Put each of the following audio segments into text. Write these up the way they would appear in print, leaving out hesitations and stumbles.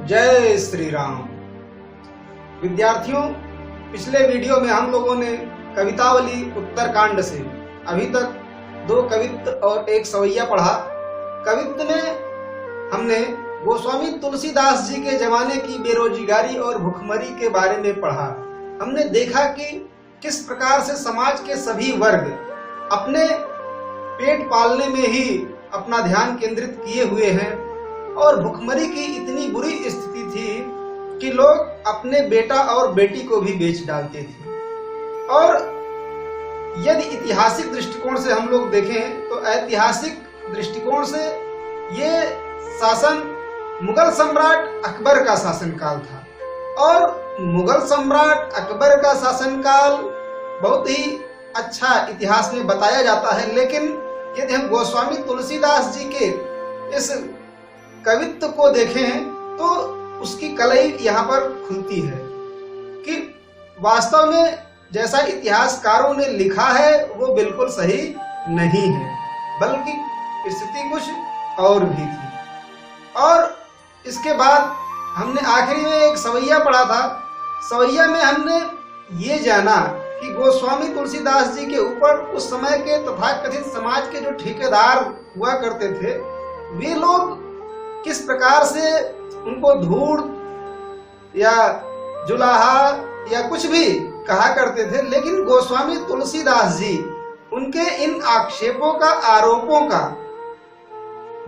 जय श्री राम। विद्यार्थियों, पिछले वीडियो में हम लोगों ने कवितावली उत्तरकांड से अभी तक 2 कवित्त और 1 सवैया पढ़ा। कवित्त में हमने गोस्वामी तुलसीदास जी के जमाने की बेरोजगारी और भुखमरी के बारे में पढ़ा। हमने देखा कि किस प्रकार से समाज के सभी वर्ग अपने पेट पालने में ही अपना ध्यान केंद्रित किए हुए हैं और भुखमरी की इतनी बुरी स्थिति थी कि लोग अपने बेटा और बेटी को भी बेच डालते थे। और यदि ऐतिहासिक दृष्टिकोण से हम लोग देखें तो ऐतिहासिक दृष्टिकोण से ये शासन मुगल सम्राट अकबर का शासनकाल था और मुगल सम्राट अकबर का शासनकाल बहुत ही अच्छा इतिहास में बताया जाता है। लेकिन यदि हम गोस्वामी तुलसीदास जी के इस कवित्व को देखें तो उसकी कलई यहाँ पर खुलती है कि वास्तव में जैसा इतिहासकारों ने लिखा है वो बिल्कुल सही नहीं है, बल्कि स्थिति कुछ और भी थी। और इसके बाद हमने आखिरी में एक सवैया पढ़ा था। सवैया में हमने ये जाना कि गोस्वामी तुलसीदास जी के ऊपर उस समय के तथाकथित समाज के जो ठेकेदार हुआ करते थे वे लोग किस प्रकार से उनको धूड़ या जुलाहा या कुछ भी कहा करते थे। लेकिन गोस्वामी तुलसीदास जी उनके इन आक्षेपों का, आरोपों का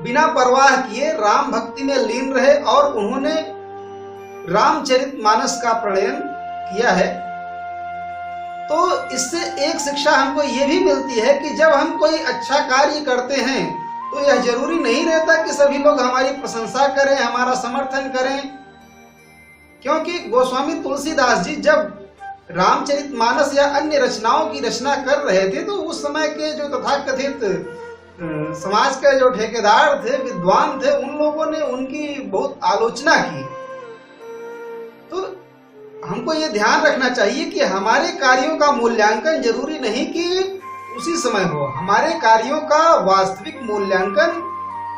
बिना परवाह किए राम भक्ति में लीन रहे और उन्होंने रामचरितमानस का प्रणयन किया है। तो इससे एक शिक्षा हमको ये भी मिलती है कि जब हम कोई अच्छा कार्य करते हैं तो यह जरूरी नहीं रहता कि सभी लोग हमारी प्रशंसा करें, हमारा समर्थन करें। क्योंकि गोस्वामी तुलसीदास जी जब रामचरितमानस या अन्य रचनाओं की रचना कर रहे थे तो उस समय के जो तथाकथित समाज के जो ठेकेदार थे, विद्वान थे, उन लोगों ने उनकी बहुत आलोचना की। तो हमको ये ध्यान रखना चाहिए कि हमारे कार्यों का मूल्यांकन जरूरी नहीं कि उसी समय हो। हमारे कार्यों का वास्तविक मूल्यांकन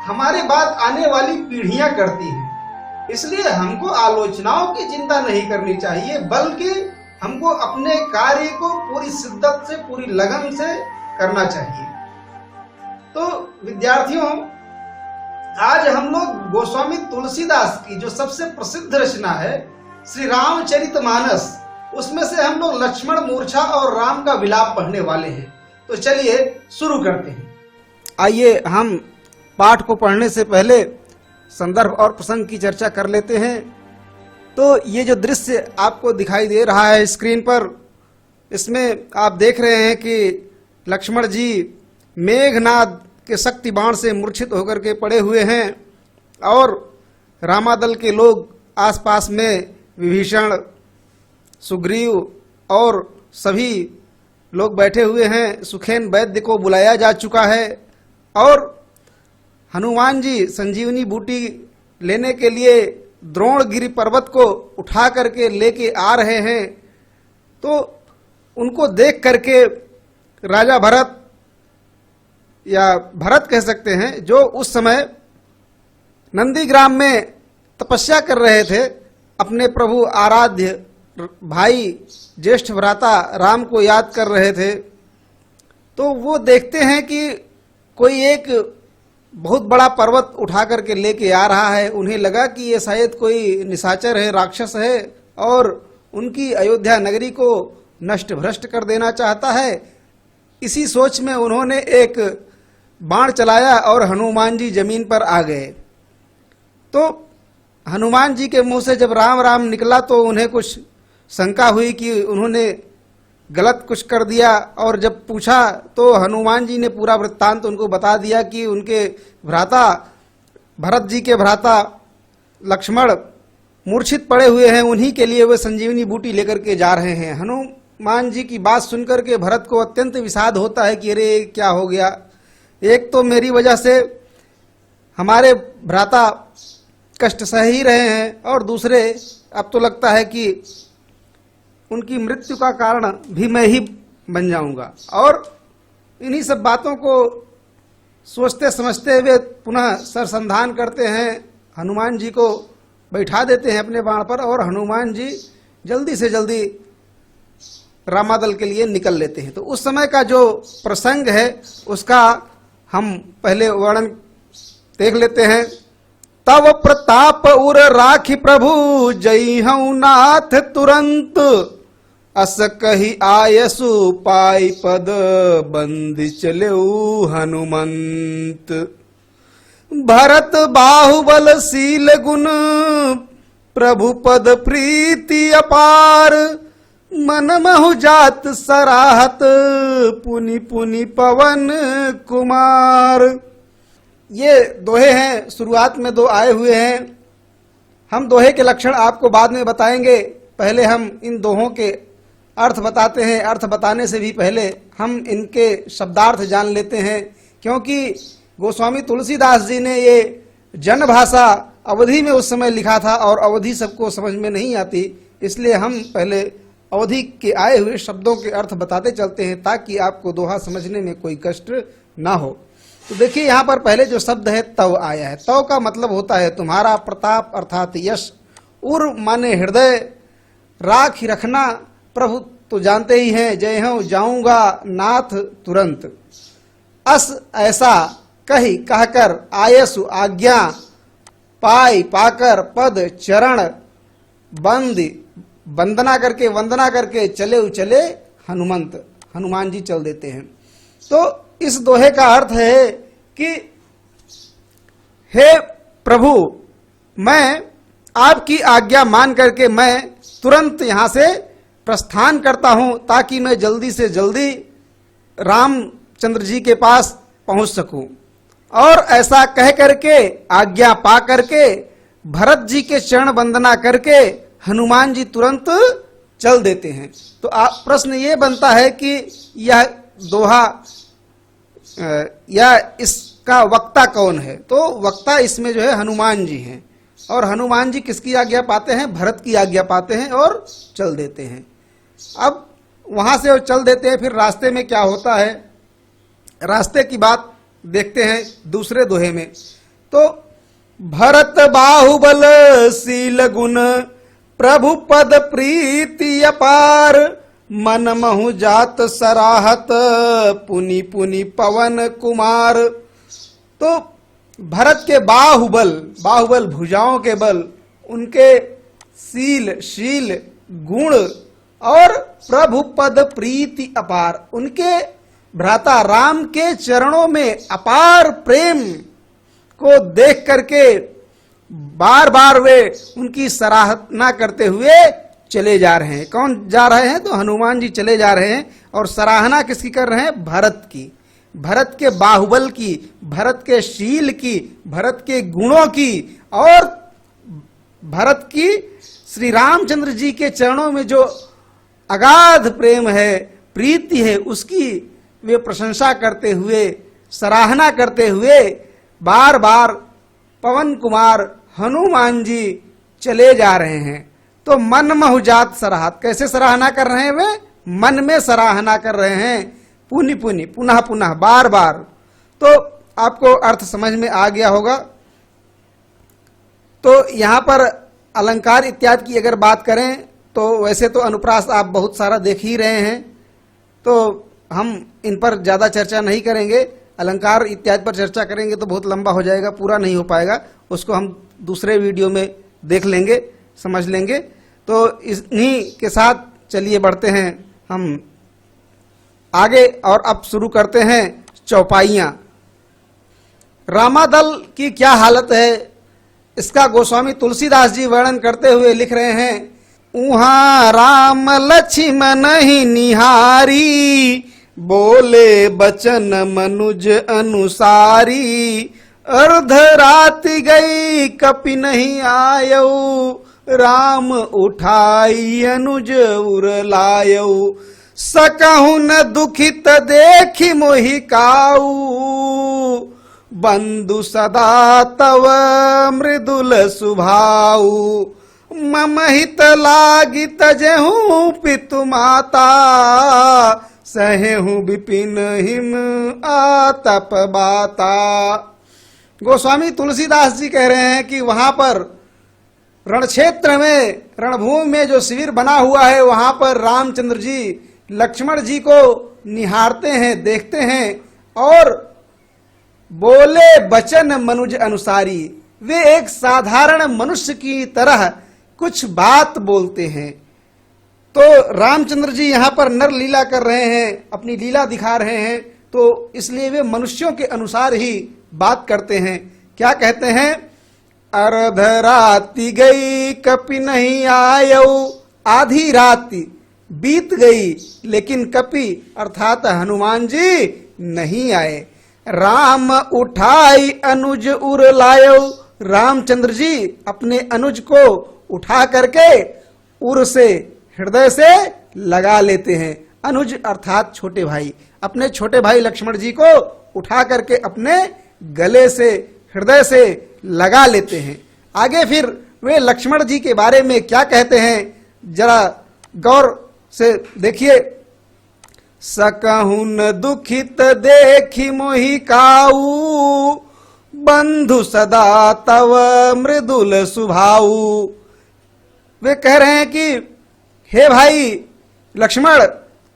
हमारे बाद आने वाली पीढ़ियां करती हैं। इसलिए हमको आलोचनाओं की चिंता नहीं करनी चाहिए, बल्कि हमको अपने कार्य को पूरी शिद्दत से, पूरी लगन से करना चाहिए। तो विद्यार्थियों, आज हम लोग गोस्वामी तुलसीदास की जो सबसे प्रसिद्ध रचना है श्री रामचरितमानस, उसमें से हम लोग लक्ष्मण मूर्छा और राम का विलाप पढ़ने वाले हैं। तो चलिए शुरू करते हैं। आइए हम पाठ को पढ़ने से पहले संदर्भ और प्रसंग की चर्चा कर लेते हैं। तो ये जो दृश्य आपको दिखाई दे रहा है स्क्रीन पर, इसमें आप देख रहे हैं कि लक्ष्मण जी मेघनाद के शक्ति बाण से मूर्छित होकर के पड़े हुए हैं और रामादल के लोग आसपास में विभीषण, सुग्रीव और सभी लोग बैठे हुए हैं। सुखेन वैद्य को बुलाया जा चुका है और हनुमान जी संजीवनी बूटी लेने के लिए द्रोणगिरि पर्वत को उठा करके लेके आ रहे हैं। तो उनको देख करके राजा भरत, या भरत कह सकते हैं, जो उस समय नंदीग्राम में तपस्या कर रहे थे, अपने प्रभु आराध्य भाई ज्येष्ठ भ्राता राम को याद कर रहे थे। तो वो देखते हैं कि कोई एक बहुत बड़ा पर्वत उठा करके लेके आ रहा है। उन्हें लगा कि ये शायद कोई निशाचर है, राक्षस है और उनकी अयोध्या नगरी को नष्ट भ्रष्ट कर देना चाहता है। इसी सोच में उन्होंने एक बाण चलाया और हनुमान जी जमीन पर आ गए। तो हनुमान जी के मुंह से जब राम राम निकला तो उन्हें कुछ शंका हुई कि उन्होंने गलत कुछ कर दिया। और जब पूछा तो हनुमान जी ने पूरा वृत्तांत उनको बता दिया कि उनके भ्राता, भरत जी के भ्राता लक्ष्मण मूर्छित पड़े हुए हैं, उन्हीं के लिए वे संजीवनी बूटी लेकर के जा रहे हैं। हनुमान जी की बात सुनकर के भरत को अत्यंत विषाद होता है कि अरे क्या हो गया, एक तो मेरी वजह से हमारे भ्राता कष्ट सह ही रहे हैं और दूसरे अब तो लगता है कि उनकी मृत्यु का कारण भी मैं ही बन जाऊंगा। और इन्हीं सब बातों को सोचते समझते हुए पुनः सरसंधान करते हैं हनुमान जी को बैठा देते हैं अपने बाण पर और हनुमान जी जल्दी से जल्दी रामादल के लिए निकल लेते हैं। तो उस समय का जो प्रसंग है उसका हम पहले वर्णन देख लेते हैं। तव प्रताप उर राखी प्रभु जय हूं नाथ तुरंत, अस कही आयसु पाई पद बंदी चलेऊ हनुमंत। भरत बाहुबल शील गुण प्रभु पद प्रीति अपार, मन महु जात सराहत पुनि पुनि पवन कुमार। ये दोहे हैं, शुरुआत में दो आए हुए हैं। हम दोहे के लक्षण आपको बाद में बताएंगे, पहले हम इन दोहों के अर्थ बताते हैं। अर्थ बताने से भी पहले हम इनके शब्दार्थ जान लेते हैं, क्योंकि गोस्वामी तुलसीदास जी ने ये जन भाषा अवधि में उस समय लिखा था और अवधि सबको समझ में नहीं आती, इसलिए हम पहले अवधि के आए हुए शब्दों के अर्थ बताते चलते हैं ताकि आपको दोहा समझने में कोई कष्ट ना हो। तो देखिए यहाँ पर पहले जो शब्द है तव आया है। तव का मतलब होता है तुम्हारा प्रताप अर्थात यश, उर माने हृदय, राख ही रखना, प्रभु तो जानते ही हैं, जय हूं जाऊंगा नाथ तुरंत, अस ऐसा, कही कहकर, आयसु आज्ञा, पाई पाकर, पद चरण, बंद वंदना करके चले चले हनुमंत, हनुमान जी चल देते हैं। तो इस दोहे का अर्थ है कि हे प्रभु, मैं आपकी आज्ञा मान करके मैं तुरंत यहां से प्रस्थान करता हूं ताकि मैं जल्दी से जल्दी रामचंद्र जी के पास पहुंच सकूं। और ऐसा कह करके, आज्ञा पा करके, भरत जी के चरण वंदना करके हनुमान जी तुरंत चल देते हैं। तो प्रश्न ये बनता है कि यह दोहा या इसका वक्ता कौन है? तो वक्ता इसमें जो है हनुमान जी हैं, और हनुमान जी किसकी आज्ञा पाते हैं? भरत की आज्ञा पाते हैं और चल देते हैं। अब वहां से वो चल देते हैं, फिर रास्ते में क्या होता है, रास्ते की बात देखते हैं दूसरे दोहे में। तो भरत बाहुबल शील गुण प्रभु पद प्रीति अपार, मन महु जात सराहत पुनि पुनि पवन कुमार। तो भरत के बाहुबल, बाहुबल भुजाओं के बल, उनके शील गुण और प्रभु पद प्रीति अपार, उनके भ्राता राम के चरणों में अपार प्रेम को देख करके बार बार वे उनकी सराहना करते हुए चले जा रहे हैं। कौन जा रहे हैं? तो हनुमान जी चले जा रहे हैं। और सराहना किसकी कर रहे हैं? भरत की, भरत के बाहुबल की, भरत के शील की, भरत के गुणों की, और भरत की श्री रामचंद्र जी के चरणों में जो अगाध प्रेम है, प्रीति है, उसकी वे प्रशंसा करते हुए, सराहना करते हुए बार बार पवन कुमार हनुमान जी चले जा रहे हैं। तो मन महुजात सराहत, कैसे सराहना कर रहे हैं? वे मन में सराहना कर रहे हैं, पुनि पुनि, पुनः पुनः, बार बार। तो आपको अर्थ समझ में आ गया होगा। तो यहां पर अलंकार इत्यादि की अगर बात करें तो वैसे तो अनुप्रास आप बहुत सारा देख ही रहे हैं, तो हम इन पर ज्यादा चर्चा नहीं करेंगे। अलंकार इत्यादि पर चर्चा करेंगे तो बहुत लंबा हो जाएगा, पूरा नहीं हो पाएगा, उसको हम दूसरे वीडियो में देख लेंगे, समझ लेंगे। तो इन्हीं के साथ चलिए बढ़ते हैं हम आगे, और अब शुरू करते हैं चौपाइयां। रामादल की क्या हालत है, इसका गोस्वामी तुलसीदास जी वर्णन करते हुए लिख रहे हैं। उहाँ राम लक्ष्मण नहीं निहारी, बोले बचन मनुज अनुसारी, अर्ध रात गई कपि नहीं आयऊ, राम उठाई अनुज उर लायऊ, सकहु न दुखित देखि मोहि काऊ, बंधु सदा तव मृदुल सुभाऊ, मम हित लागी तजहु पितु माता, सहेहु विपिन हिम आतप बाता। गोस्वामी तुलसीदास जी कह रहे हैं कि वहां पर रणक्षेत्र में, रणभूमि में जो शिविर बना हुआ है वहां पर रामचंद्र जी लक्ष्मण जी को निहारते हैं, देखते हैं और बोले बचन मनुज अनुसारी, वे एक साधारण मनुष्य की तरह कुछ बात बोलते हैं। तो रामचंद्र जी यहाँ पर नर लीला कर रहे हैं, अपनी लीला दिखा रहे हैं, तो इसलिए वे मनुष्यों के अनुसार ही बात करते हैं। क्या कहते हैं? अर्ध राति गई कपि नहीं आयो, आधी राति बीत गई लेकिन कपि अर्थात हनुमान जी नहीं आए। राम उठाई अनुज उर लायो, रामचंद्र जी अपने अनुज को उठा करके उर से, हृदय से लगा लेते हैं। अनुज अर्थात छोटे भाई, अपने छोटे भाई लक्ष्मण जी को उठा करके अपने गले से, हृदय से लगा लेते हैं। आगे फिर वे लक्ष्मण जी के बारे में क्या कहते हैं जरा गौर से देखिए। सकहुन दुखित देखी मोहि काऊ, बंधु सदा तव मृदुल सुभाऊ। वे कह रहे हैं कि हे भाई लक्ष्मण,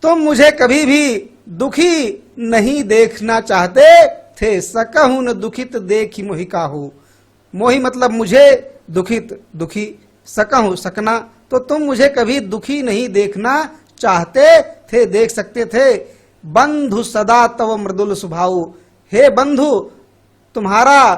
तुम मुझे कभी भी दुखी नहीं देखना चाहते थे। सकहुन दुखित देखी मोहि काहू, मोहि मतलब मुझे, दुखित दुखी, सकहु सकना, तो तुम मुझे कभी दुखी नहीं देखना चाहते थे, देख सकते थे। बंधु सदा तव मृदुल स्वभाव, हे बंधु तुम्हारा,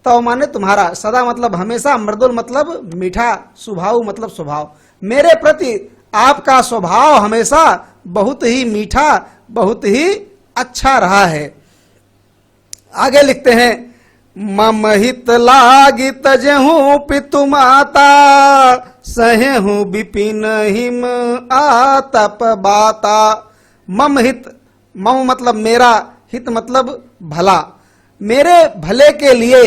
तव माने तुम्हारा, सदा मतलब हमेशा, मृदुल मतलब मीठा, स्वभाव मतलब स्वभाव, मेरे प्रति आपका स्वभाव हमेशा बहुत ही मीठा, बहुत ही अच्छा रहा है। आगे लिखते हैं, मम हित लागी तजहू पितु माता, सहेहू विपिन हिम आतप बाता। मम हित, मम मतलब मेरा, हित मतलब भला, मेरे भले के लिए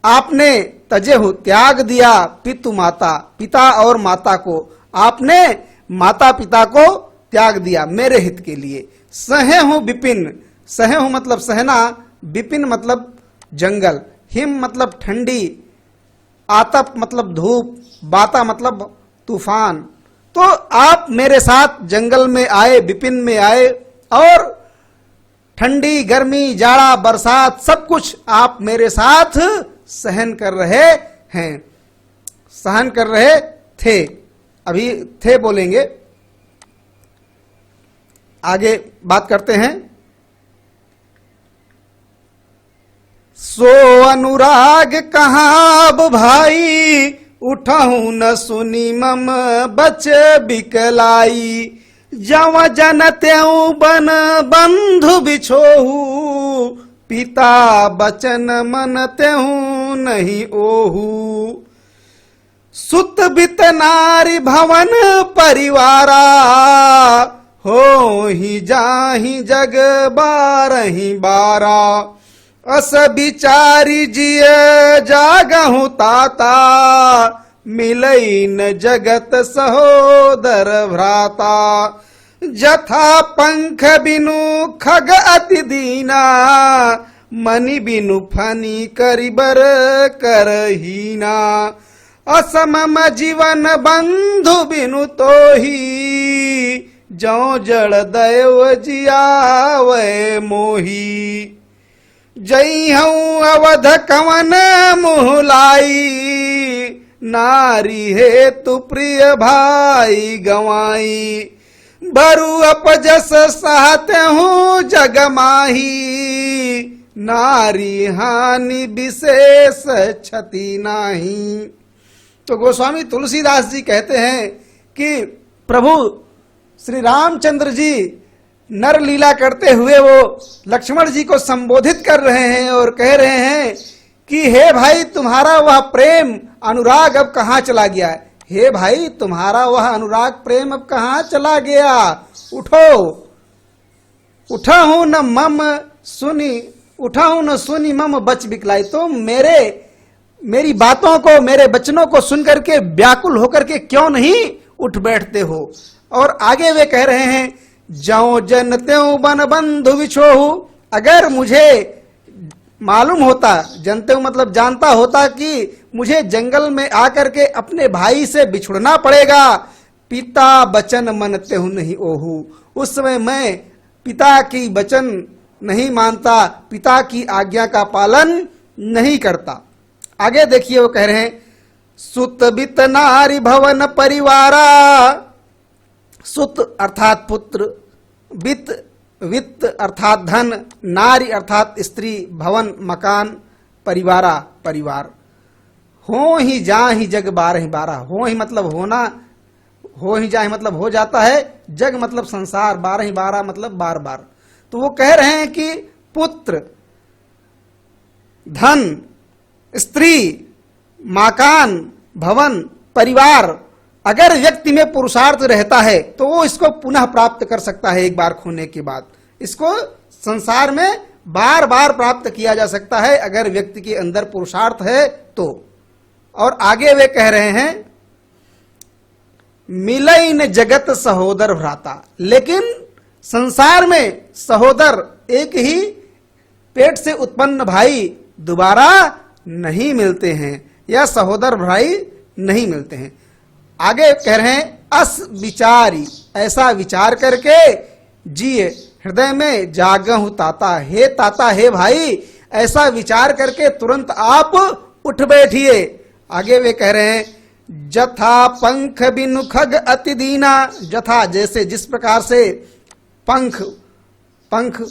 आपने तजेहु त्याग दिया, पितु माता, पिता और माता को आपने माता पिता को त्याग दिया मेरे हित के लिए। सहेहू विपिन, सहेहू मतलब सहना, विपिन मतलब जंगल, हिम मतलब ठंडी, आतप मतलब धूप, बाता मतलब तूफान। तो आप मेरे साथ जंगल में आए, विपिन में आए, और ठंडी, गर्मी, जाड़ा, बरसात सब कुछ आप मेरे साथ सहन कर रहे हैं, सहन कर रहे थे। अभी थे बोलेंगे, आगे बात करते हैं। सो अनुराग कहाब भाई, उठाऊ न सुनी मम बच बिकलाई। जव जन त्यों बन बंधु बिछोहू, पिता बचन मन त्यों नहीं ओहू। सुत बित नारी भवन परिवारा, हो ही जाहि जग बारही बारा। अस बिचारी जिय जागहु ताता, मिलई न जगत सहोदर भ्राता। जथा पंख बिनु खग अति दीना, मनि बिनु फनी करिबर करहीना। असमम जीवन बंधु बिनु तोही, जौ जड़ दैव जियावे मोही। जई हूँ अवध कवन मुहलाई, नारी हेतु प्रिय भाई गवाई। बरु अपजस सहते हूँ जग माही, नारी हानि विशेष क्षति नाही। तो गोस्वामी तुलसीदास जी कहते हैं कि प्रभु श्री रामचंद्र जी नर लीला करते हुए वो लक्ष्मण जी को संबोधित कर रहे हैं और कह रहे हैं कि हे भाई तुम्हारा वह प्रेम अनुराग अब कहाँ चला गया है। हे भाई तुम्हारा वह अनुराग प्रेम अब कहाँ चला गया। उठो, उठा हूं न मम सुनी, उठा हूं न सुनी मम बच बिकलाई। तुम मेरी बातों को, मेरे वचनों को सुन करके व्याकुल होकर के क्यों नहीं उठ बैठते हो। और आगे वे कह रहे हैं, जौ जन त्यों बन बंधु विछोहू। अगर मुझे मालूम होता, जनते मतलब जानता होता कि मुझे जंगल में आकर के अपने भाई से बिछुड़ना पड़ेगा। पिता बचन मनते हूं नहीं ओहू, उस समय मैं पिता की वचन नहीं मानता, पिता की आज्ञा का पालन नहीं करता। आगे देखिए वो कह रहे हैं, सुत बित नारी भवन परिवारा, सुत अर्थात पुत्र, वित्त वित्त अर्थात धन, नारी अर्थात स्त्री, भवन मकान, परिवारा परिवार। हो ही जा ही जग बारह बारह, हो ही मतलब होना, हो ही जा मतलब हो जाता है, जग मतलब संसार, बारह बारह मतलब बार बार। तो वो कह रहे हैं कि पुत्र, धन, स्त्री, मकान, भवन, परिवार, अगर व्यक्ति में पुरुषार्थ रहता है तो वो इसको पुनः प्राप्त कर सकता है। एक बार खोने के बाद इसको संसार में बार बार प्राप्त किया जा सकता है अगर व्यक्ति के अंदर पुरुषार्थ है तो। और आगे वे कह रहे हैं, मिलई जगत सहोदर भ्राता, लेकिन संसार में सहोदर, एक ही पेट से उत्पन्न भाई दोबारा नहीं मिलते हैं, या सहोदर भाई नहीं मिलते हैं। आगे कह रहे हैं, अस विचारी, ऐसा विचार करके जिए, हृदय में जागहु ताता, हे ताता, हे भाई, ऐसा विचार करके तुरंत आप उठ बैठिए। आगे वे कह रहे हैं, जथा पंख बिनु खग अति दीना, जथा जैसे, जिस प्रकार से, पंख, पंख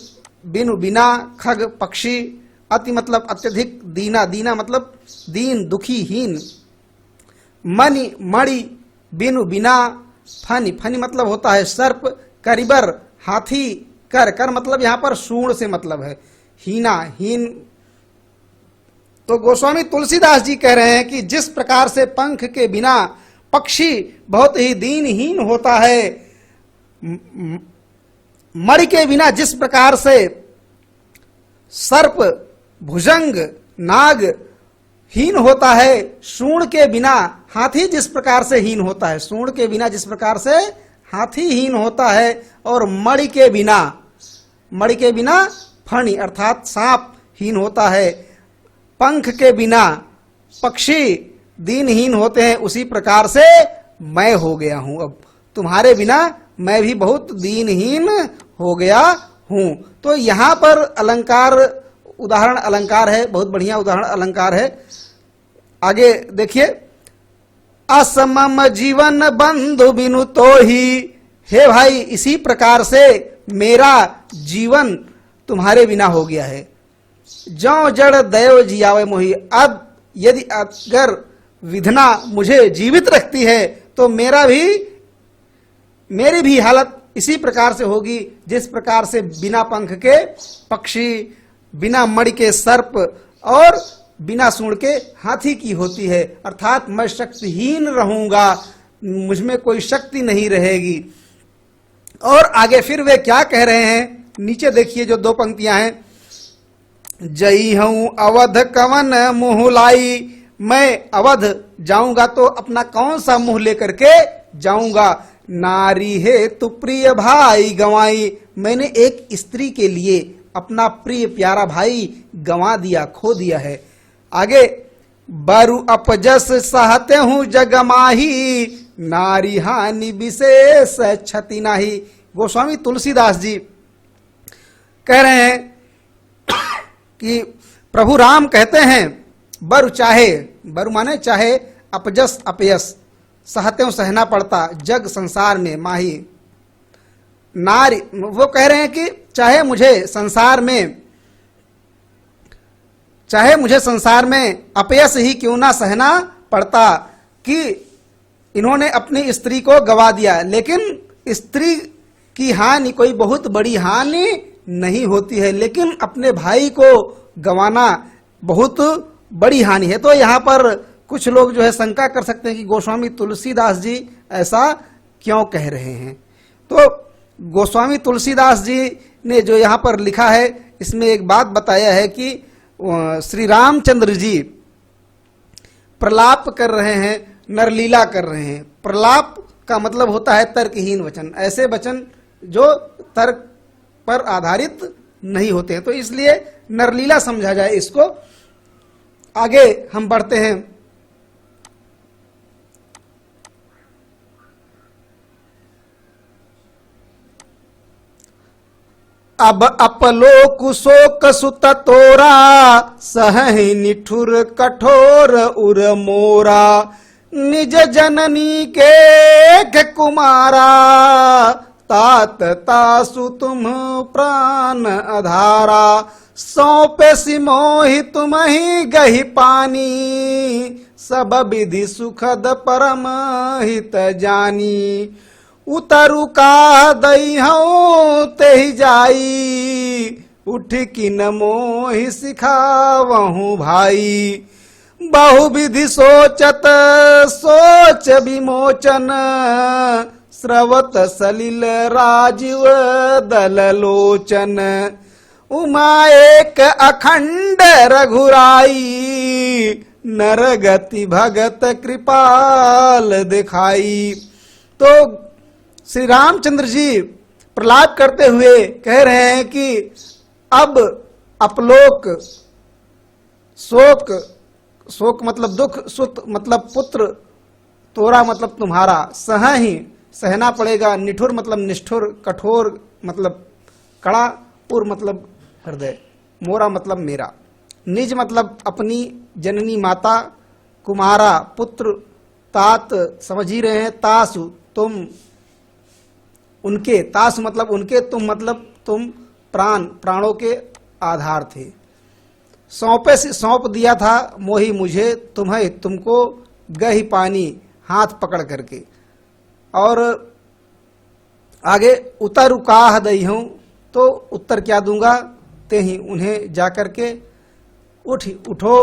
बिनु बिना, खग पक्षी, अति मतलब अत्यधिक, दीना, दीना मतलब दीन दुखी हीन, मणि मणि बिनु बिना, फनी, फनी मतलब होता है सर्प, करिबर हाथी, कर, कर मतलब यहां पर सूंड से मतलब है, हीना हीन। तो गोस्वामी तुलसीदास जी कह रहे हैं कि जिस प्रकार से पंख के बिना पक्षी बहुत ही दीनहीन होता है, मणि के बिना जिस प्रकार से सर्प, भुजंग, नाग हीन होता है, सूंड के बिना हाथी जिस प्रकार से हीन होता है, सूंड के बिना जिस प्रकार से हाथी हीन होता है, और मणि के बिना फणी अर्थात सांप हीन होता है, पंख के बिना पक्षी दीनहीन होते हैं, उसी प्रकार से मैं हो गया हूं। अब तुम्हारे बिना मैं भी बहुत दीनहीन हो गया हूं। तो यहां पर अलंकार, उदाहरण अलंकार है, बहुत बढ़िया उदाहरण अलंकार है। आगे देखिए, असमम जीवन बंधु बिनु तो ही, हे भाई, इसी प्रकार से मेरा जीवन तुम्हारे बिना हो गया है। जौ जड़ दैव जियावे मोही, अब यदि अगर विधना मुझे जीवित रखती है तो मेरी भी हालत इसी प्रकार से होगी जिस प्रकार से बिना पंख के पक्षी, बिना मणि के सर्प और बिना सूंड के हाथी की होती है। अर्थात मैं शक्तिहीन रहूंगा, मुझमें कोई शक्ति नहीं रहेगी। और आगे फिर वे क्या कह रहे हैं, नीचे देखिए जो दो पंक्तियां हैं, जई हूं अवध कवन मुंह लाई, मैं अवध जाऊंगा तो अपना कौन सा मुंह लेकर के जाऊंगा। नारी है तु प्रिय भाई गंवाई, मैंने एक स्त्री के लिए अपना प्रिय प्यारा भाई गंवा दिया, खो दिया है। आगे, बरु अपजस सहते हूं जगमाही, नारी हानि विशेष क्षति नाही। गोस्वामी तुलसीदास जी कह रहे हैं कि प्रभु राम कहते हैं, बरु चाहे, बरु माने चाहे, अपजस अपयस, सहते सहना पड़ता, जग संसार में माही, नारी, वो कह रहे हैं कि चाहे मुझे संसार में अपयस ही क्यों ना सहना पड़ता, कि इन्होंने अपनी स्त्री को गवा दिया, लेकिन स्त्री की हानि कोई बहुत बड़ी हानि नहीं होती है, लेकिन अपने भाई को गंवाना बहुत बड़ी हानि है। तो यहाँ पर कुछ लोग जो है शंका कर सकते हैं कि गोस्वामी तुलसीदास जी ऐसा क्यों कह रहे हैं। तो गोस्वामी तुलसीदास जी ने जो यहाँ पर लिखा है, इसमें एक बात बताया है कि श्री रामचंद्र जी प्रलाप कर रहे हैं, नरलीला कर रहे हैं। प्रलाप का मतलब होता है तर्कहीन वचन, ऐसे वचन जो तर्क पर आधारित नहीं होते हैं, तो इसलिए नरलीला समझा जाए इसको। आगे हम बढ़ते हैं अब अपलोक शोक सुत तोरा, सहहि निठुर कठोर उर मोरा। निज जननी के कुमारा, तात तासु तुम प्राण अधारा। सौंपे सिमोहि तुम्हि गहि पानी, सब विधि सुखद परम हित जानी। उतरु का दईहऊँ तेहि जाई, उठ किन मोहि सिखावहूँ भाई। बहुविधि सोचत सोच विमोचन, स्रवत सलिल राजीव दल लोचन। उमा एक अखंड रघुराई, नरगति भगत कृपाल दिखाई। तो श्री रामचंद्र जी प्रलाप करते हुए कह रहे हैं कि अब अपलोक, शोक, शोक मतलब दुख, सुत मतलब पुत्र, तोरा मतलब तुम्हारा, सहहि सहना पड़ेगा, निठुर मतलब निष्ठुर, कठोर मतलब कड़ा, उर मतलब हृदय, मोरा मतलब मेरा, निज मतलब अपनी जननी माता, कुमारा पुत्र, तात समझ ही रहे हैं, तासु तुम उनके, तास मतलब उनके, तुम मतलब तुम प्राण, प्राणों के आधार थे। सौंपे से सौंप दिया था मोहि मुझे, तुम्हें तुमको, गहि पानी हाथ पकड़ करके। और आगे उतर उकाह दई हूं, तो उत्तर क्या दूंगा, ते ही उन्हें जाकर के उठो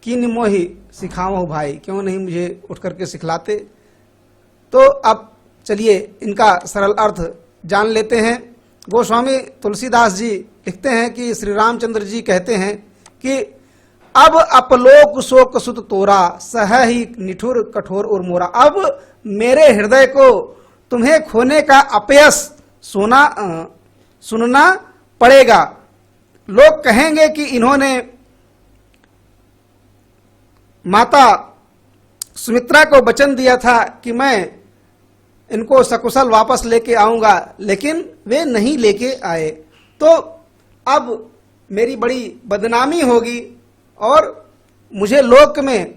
किन मोहि सिखाओ भाई, क्यों नहीं मुझे उठ करके सिखलाते। तो अब चलिए इनका सरल अर्थ जान लेते हैं। गोस्वामी तुलसीदास जी लिखते हैं कि श्री रामचंद्र जी कहते हैं कि अब अपलोक शोक सुत तोरा, सहहि निठुर कठोर उर मोरा। अब मेरे हृदय को तुम्हें खोने का अपयस सुनना पड़ेगा। लोग कहेंगे कि इन्होंने माता सुमित्रा को वचन दिया था कि मैं इनको सकुशल वापस लेके आऊंगा, लेकिन वे नहीं लेके आए, तो अब मेरी बड़ी बदनामी होगी और मुझे लोक में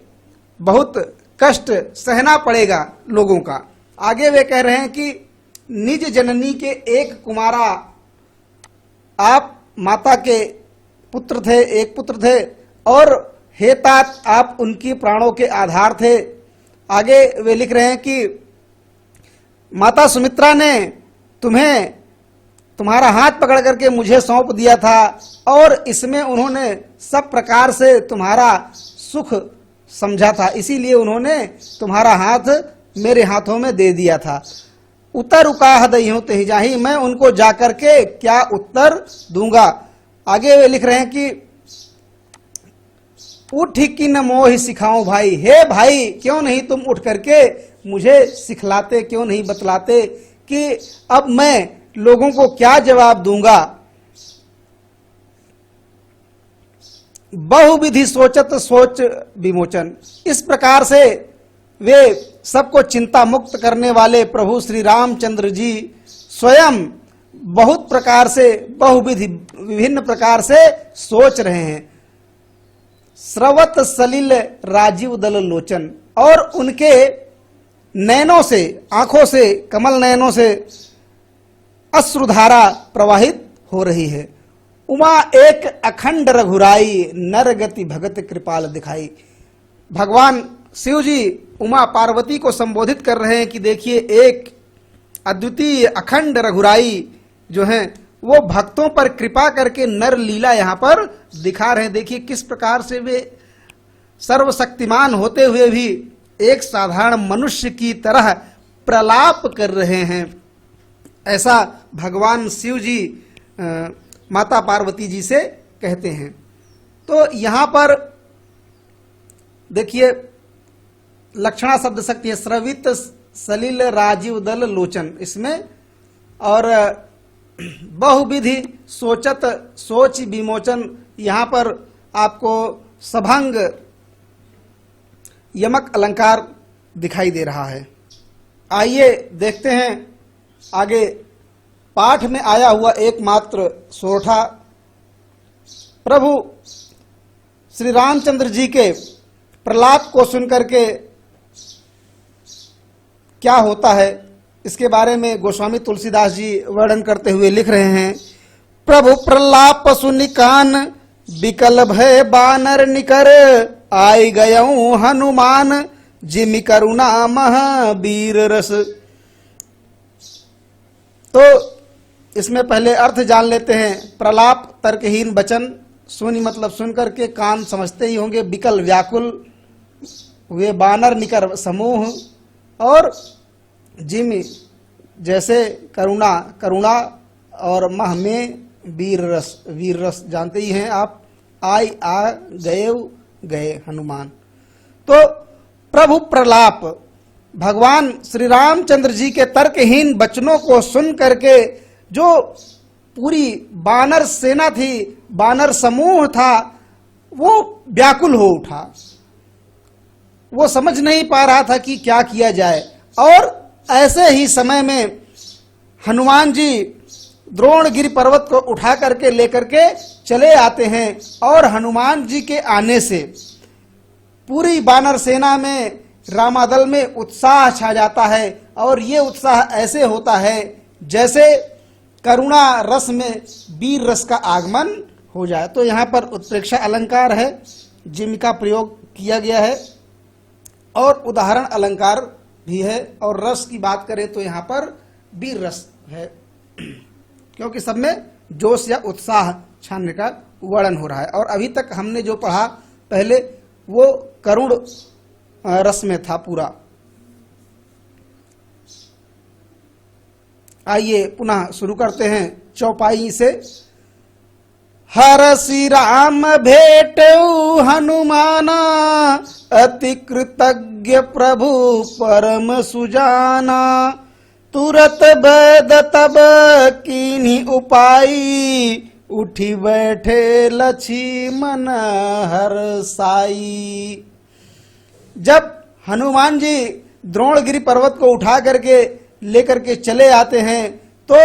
बहुत कष्ट सहना पड़ेगा लोगों का। आगे वे कह रहे हैं कि निज जननी के एक कुमारा, आप माता के पुत्र थे, एक पुत्र थे, और हे तात आप उनकी प्राणों के आधार थे। आगे वे लिख रहे हैं कि माता सुमित्रा ने तुम्हें, तुम्हारा हाथ पकड़ करके मुझे सौंप दिया था, और इसमें उन्होंने सब प्रकार से तुम्हारा सुख समझा था, इसीलिए उन्होंने तुम्हारा हाथ मेरे हाथों में दे दिया था। उतर उकाह दई हूं तेहि जाहि, मैं उनको जाकर के क्या उत्तर दूंगा। आगे वे लिख रहे हैं कि उठ किन मोहि सिखाऊं भाई, हे भाई क्यों नहीं तुम उठ करके मुझे सिखलाते, क्यों नहीं बतलाते कि अब मैं लोगों को क्या जवाब दूंगा। बहुविधि सोचत सोच विमोचन, इस प्रकार से वे सबको चिंता मुक्त करने वाले प्रभु श्री रामचंद्र जी स्वयं बहुत प्रकार से, बहुविधि विभिन्न प्रकार से सोच रहे हैं। स्रवत सलिल राजीव दल लोचन, और उनके नैनों से, आंखों से, कमल नयनों से अश्रुधारा प्रवाहित हो रही है। उमा एक अखंड रघुराई, नर गति भगत कृपाल दिखाई। भगवान शिव जी उमा पार्वती को संबोधित कर रहे हैं कि देखिए एक अद्वितीय अखंड रघुराई जो है वो भक्तों पर कृपा करके नर लीला यहाँ पर दिखा रहे हैं। देखिए किस प्रकार से वे सर्वशक्तिमान होते हुए भी एक साधारण मनुष्य की तरह प्रलाप कर रहे हैं। ऐसा भगवान शिव जी माता पार्वती जी से कहते हैं। तो यहाँ पर देखिए लक्षणा शब्द शक्ति है, स्रवित सलिल राजीव दल लोचन इसमें, और बहुविधि सोचत सोच विमोचन, यहाँ पर आपको सभंग यमक अलंकार दिखाई दे रहा है। आइए देखते हैं आगे पाठ में आया हुआ एकमात्र सोरठा प्रभु श्री रामचंद्र जी के प्रलाप को सुनकर के क्या होता है, इसके बारे में गोस्वामी तुलसीदास जी वर्णन करते हुए लिख रहे हैं। प्रभु प्रलाप सुनि कान विकल भय बानर निकर, आई गयऊं हनुमान जिमि करुणा महावीर रस। तो इसमें पहले अर्थ जान लेते हैं। प्रलाप तर्कहीन वचन, सुनि मतलब सुन करके, कान समझते ही होंगे, विकल व्याकुल हुए, बानर निकर समूह, और जिमि जैसे करुणा, करुणा, और मह में वीर रस, वीर रस जानते ही हैं आप। आई आ गए हनुमान। तो प्रभु प्रलाप, भगवान श्री रामचंद्र जी के तर्कहीन वचनों को सुन करके जो पूरी बानर सेना थी, बानर समूह था, वो व्याकुल हो उठा। वो समझ नहीं पा रहा था कि क्या किया जाए। और ऐसे ही समय में हनुमान जी द्रोणगिरि पर्वत को उठा करके लेकर के चले आते हैं, और हनुमान जी के आने से पूरी बानर सेना में, रामादल में उत्साह छा जाता है। और ये उत्साह ऐसे होता है जैसे करुणा रस में वीर रस का आगमन हो जाए। तो यहाँ पर उत्प्रेक्षा अलंकार है जिनका प्रयोग किया गया है, और उदाहरण अलंकार भी है। और रस की बात करें तो यहाँ पर वीर रस है, क्योंकि सब में जोश या उत्साह छानने का वर्णन हो रहा है। और अभी तक हमने जो पढ़ा पहले वो करुण रस में था पूरा। आइए पुनः शुरू करते हैं चौपाई से। हरसि राम भेटऊ हनुमाना, अति कृतज्ञ प्रभु परम सुजाना, तुरत बैद तब कीन्ही उपाई, उठी बैठे लक्ष्मण हरसाई। जब हनुमान जी द्रोणगिरि पर्वत को उठा करके लेकर के चले आते हैं तो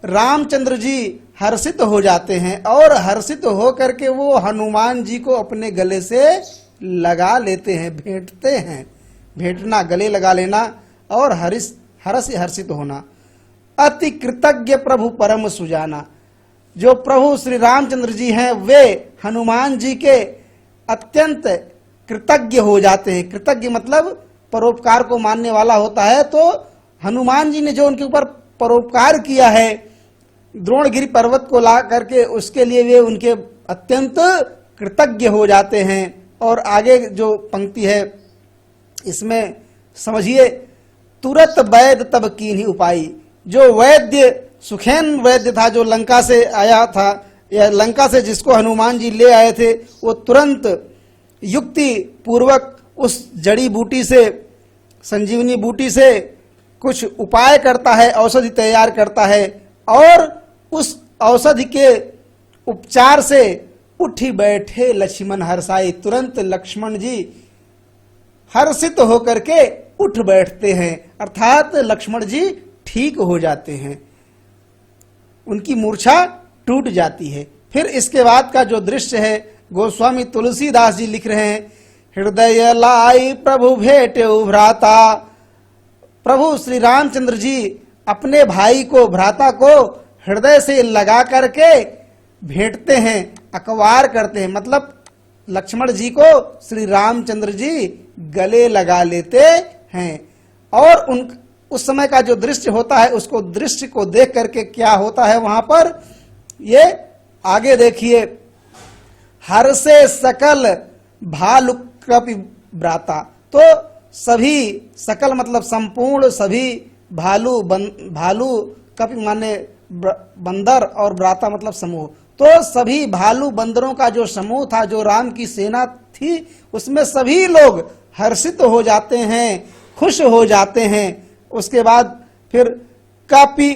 रामचंद्र जी हर्षित हो जाते हैं, और हर्षित हो करके वो हनुमान जी को अपने गले से लगा लेते हैं, भेंटते हैं। भेंटना, गले लगा लेना, और हर्षित होना। अति कृतज्ञ प्रभु परम सुजाना, जो प्रभु श्री रामचंद्र जी हैं वे हनुमान जी के अत्यंत कृतज्ञ हो जाते हैं। कृतज्ञ मतलब परोपकार को मानने वाला होता है। तो हनुमान जी ने जो उनके ऊपर परोपकार किया है द्रोणगिरि पर्वत को ला करके, उसके लिए वे उनके अत्यंत कृतज्ञ हो जाते हैं। और आगे जो पंक्ति है इसमें समझिए, तुरत वैद तब कीन्ही उपाई। जो वैद्य, सुखेन वैद्य था, जो लंका से आया था, या लंका से जिसको हनुमान जी ले आए थे, वो तुरंत युक्ति पूर्वक उस जड़ी बूटी से, संजीवनी बूटी से कुछ उपाय करता है, औषधि तैयार करता है, और उस औषधि के उपचार से उठी बैठे लक्ष्मण हर्षाई। तुरंत लक्ष्मण जी हर्षित होकर के उठ बैठते हैं, अर्थात लक्ष्मण जी ठीक हो जाते हैं, उनकी मूर्छा टूट जाती है। फिर इसके बाद का जो दृश्य है गोस्वामी तुलसीदास जी लिख रहे हैं। हृदय लाई प्रभु भेटेउ भ्राता, प्रभु श्री रामचंद्र जी अपने भाई को, भ्राता को हृदय से लगा करके भेंटते हैं, अकवार करते हैं, मतलब लक्ष्मण जी को श्री रामचंद्र जी गले लगा लेते हैं। और उस समय का जो दृश्य होता है, उसको दृश्य को देख करके क्या होता है वहां पर, ये आगे देखिए। हर से सकल भालु कपि भ्राता, तो सभी, सकल मतलब संपूर्ण, सभी भालू कपि माने बंदर, और भ्राता मतलब समूह। तो सभी भालू बंदरों का जो समूह था, जो राम की सेना थी, उसमें सभी लोग हर्षित हो जाते हैं, खुश हो जाते हैं। उसके बाद फिर कपि,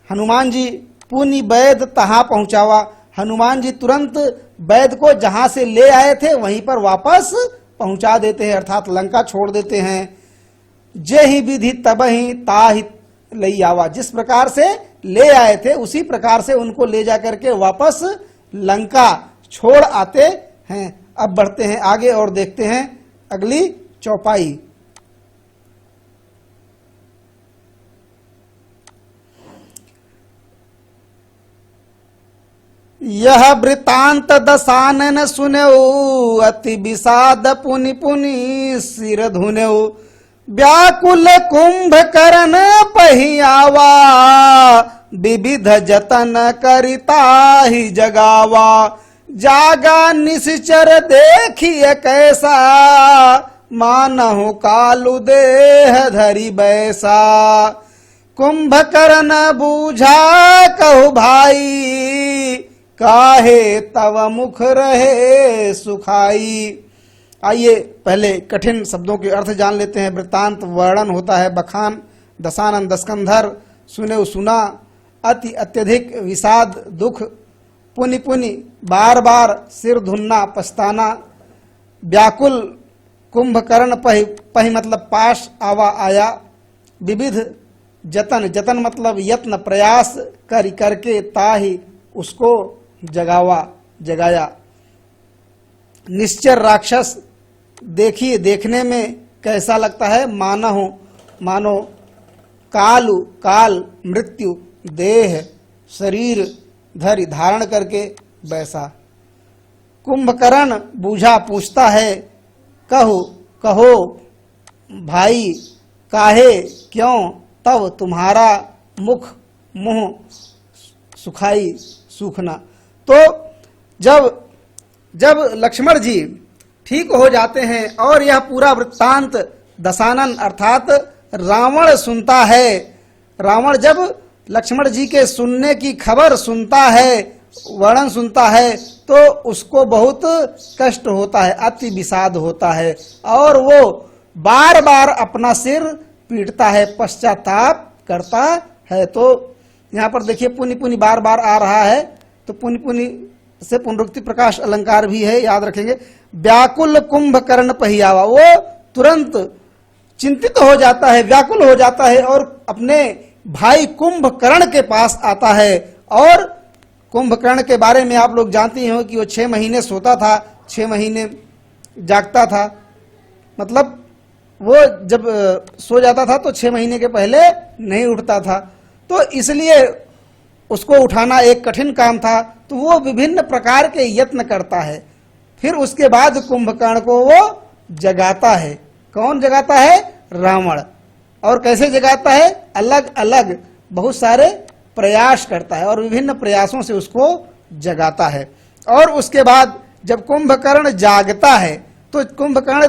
हनुमान जी पुनि वैद तहाँ पहुंचावा। हनुमान जी तुरंत वैद को जहां से ले आए थे वहीं पर वापस पहुंचा देते हैं, अर्थात लंका छोड़ देते हैं। जे ही विधि तब ही ताहि लई आवा, जिस प्रकार से ले आए थे उसी प्रकार से उनको ले जाकर के वापस लंका छोड़ आते हैं। अब बढ़ते हैं आगे और देखते हैं अगली चौपाई। यह वृतांत दसानन सुनेऊ अति विषाद पुनि पुनि सिर धुनेऊ व्याकुल कुंभकर्ण पहियावा विविध जतन करिता ही जगावा जागा निश्चर देखिए कैसा मानहु कालु देह धरि बैसा कुंभकर्ण बूझा कहु भाई काहे तव मुख रहे सुखाई। आइए पहले कठिन शब्दों के अर्थ जान लेते हैं। वृत्तांत वर्णन होता है बखान, दशानन दस्कंधर, सुने सुना, अति अत्यधिक विषाद दुख, पुनि पुनि बार बार सिर धुनना पछताना, व्याकुल कुंभकर्ण पहि मतलब पास आवा आया, विविध जतन जतन मतलब यत्न प्रयास कर करके ताहि उसको जगावा जगाया, निश्चर राक्षस देखिए देखने में कैसा लगता है, मानो कालु काल मृत्यु देह शरीर धरि धारण करके वैसा। कुंभकर्ण बूझा पूछता है कहो भाई काहे क्यों तब तुम्हारा मुंह सुखाई सूखना। तो जब लक्ष्मण जी ठीक हो जाते हैं और यह पूरा वृत्तांत दशानन अर्थात रावण सुनता है, रावण जब लक्ष्मण जी के सुनने की खबर सुनता है, वर्णन सुनता है, तो उसको बहुत कष्ट होता है, अति विषाद होता है और वो बार बार अपना सिर पीटता है, पश्चाताप करता है। तो यहाँ पर देखिए पुनि पुनि बार बार आ रहा है, तो पुनि पुनि से पुनरुक्ति प्रकाश अलंकार भी है, याद रखेंगे। व्याकुल कुंभकर्ण पहियावा, वो तुरंत चिंतित हो जाता है, व्याकुल हो जाता है और अपने भाई कुंभकर्ण के पास आता है। और कुंभकर्ण के बारे में आप लोग जानते हो कि वो 6 महीने सोता था, 6 महीने जागता था, मतलब वो जब सो जाता था तो 6 महीने के पहले नहीं उठता था, तो इसलिए उसको उठाना एक कठिन काम था। तो वो विभिन्न प्रकार के यत्न करता है, फिर उसके बाद कुंभकर्ण को वो जगाता है। कौन जगाता है? रावण। और कैसे जगाता है? अलग अलग बहुत सारे प्रयास करता है और विभिन्न प्रयासों से उसको जगाता है। और उसके बाद जब कुंभकर्ण जागता है तो कुंभकर्ण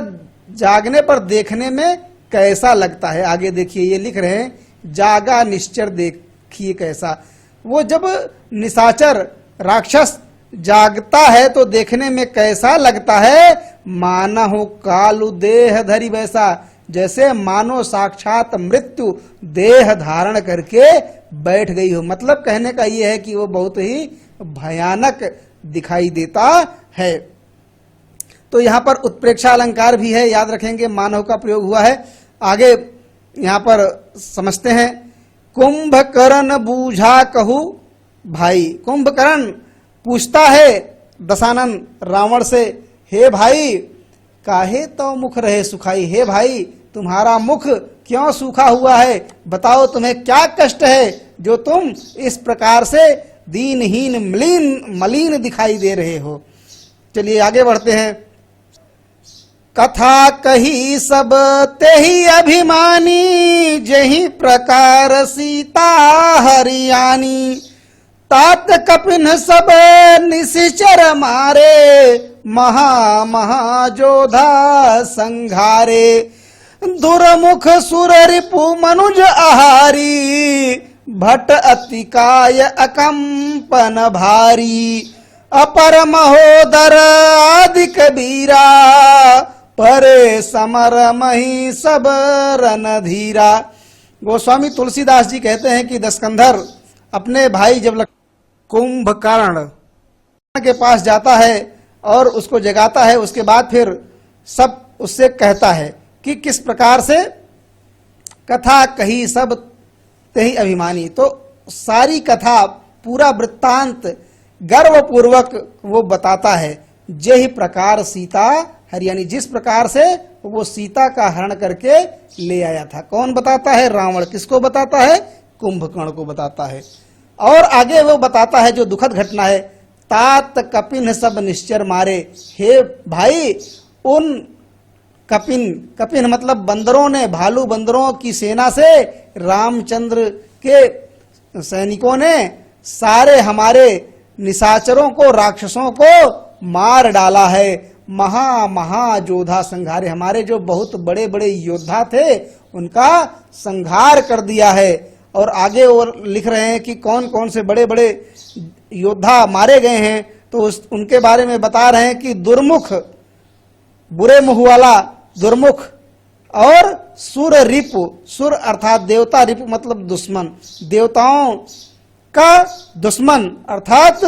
जागने पर देखने में कैसा लगता है, आगे देखिए ये लिख रहे हैं, जागा निश्चर देखिए कैसा। वो जब निशाचर राक्षस जागता है तो देखने में कैसा लगता है, मानहु कालु देह धरि वैसा, जैसे मानो साक्षात मृत्यु देह धारण करके बैठ गई हो। मतलब कहने का ये है कि वो बहुत ही भयानक दिखाई देता है। तो यहाँ पर उत्प्रेक्षा अलंकार भी है, याद रखेंगे, मानव का प्रयोग हुआ है। आगे यहाँ पर समझते हैं, कुंभकर्ण बूझा कहू भाई। कुंभकर्ण पूछता है दशानन रावण से, हे भाई काहे तो मुख रहे सुखाई, हे भाई तुम्हारा मुख क्यों सूखा हुआ है, बताओ तुम्हें क्या कष्ट है जो तुम इस प्रकार से दीनहीन मलिन दिखाई दे रहे हो। चलिए आगे बढ़ते हैं। कथा कही सब तेहि अभिमानी, जही प्रकार सीता हरियाणी, तात कपिन सब निशिचर मारे, महा जोधा संघारे, दुर्मुख सुर रिपु मनुज आहारी, भट अतिकाय अकंपन भारी, अपर महोदर आदि कबीरा, परे समर मही सब रणधीरा। गोस्वामी तुलसीदास जी कहते हैं कि दस्कंधर अपने भाई जब कुंभकर्ण के पास जाता है और उसको जगाता है, उसके बाद फिर सब उससे कहता है कि किस प्रकार से कथा कही सब तेहि अभिमानी। तो सारी कथा, पूरा वृत्तांत गर्वपूर्वक वो बताता है। जे ही प्रकार सीता हरियाणी, जिस प्रकार से वो सीता का हरण करके ले आया था। कौन बताता है? रावण। किसको बताता है? कुंभकर्ण को बताता है। और आगे वो बताता है जो दुखद घटना है, तात कपिन सब निश्चर मारे। हे भाई, उन कपिन मतलब बंदरों ने, भालू बंदरों की सेना से रामचंद्र के सैनिकों ने सारे हमारे निशाचरों को, राक्षसों को मार डाला है। महा योद्धा संघारे, हमारे जो बहुत बड़े बड़े योद्धा थे उनका संहार कर दिया है। और आगे और लिख रहे हैं कि कौन कौन से बड़े बड़े योद्धा मारे गए हैं, तो उनके बारे में बता रहे हैं कि दुर्मुख, बुरे मुंह वाला दुर्मुख, और सुर रिपु, सुर अर्थात देवता, रिपु मतलब दुश्मन, देवताओं का दुश्मन अर्थात